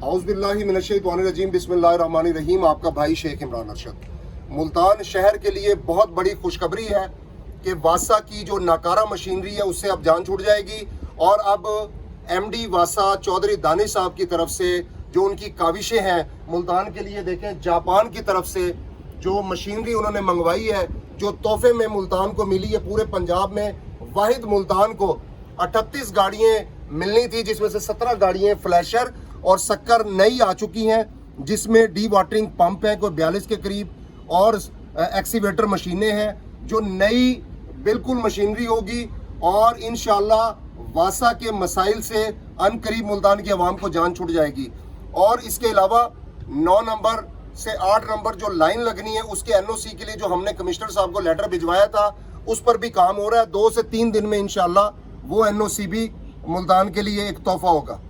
औज़ुबिल्लाहि मिनश्शैतानिर्रजीम बिस्मिल्लाहिर्रहमानिर्रहीम। आपका भाई शेख इमरान अरशद। मुल्तान शहर के लिए बहुत बड़ी खुशखबरी है कि वासा की जो नाकारा मशीनरी है उससे अब जान छूट जाएगी और अब एमडी वासा चौधरी दानिश साहब की तरफ से जो उनकी काविशें हैं मुल्तान के लिए, देखें जापान की तरफ से जो मशीनरी उन्होंने मंगवाई है, जो तोहफे में मुल्तान को मिली है, पूरे पंजाब में वाहिद मुल्तान को 38 गाड़ियाँ मिलनी थी, जिसमें से 17 गाड़ियाँ फ्लैशर और शक्कर नई आ चुकी हैं, जिसमें डी वाटरिंग पंप है कोई 42 के करीब और एक्सीवेटर मशीनें हैं जो नई बिल्कुल मशीनरी होगी और इंशाल्लाह वासा के मसाइल से अनकरीब मुल्तान की आवाम को जान छूट जाएगी। और इसके अलावा 9 नंबर से 8 नंबर जो लाइन लगनी है उसके एनओसी के लिए जो हमने कमिश्नर साहब को लेटर भिजवाया था उस पर भी काम हो रहा है। 2 से 3 दिन में इंशाल्लाह वो एनओसी भी मुल्तान के लिए एक तोहफा होगा।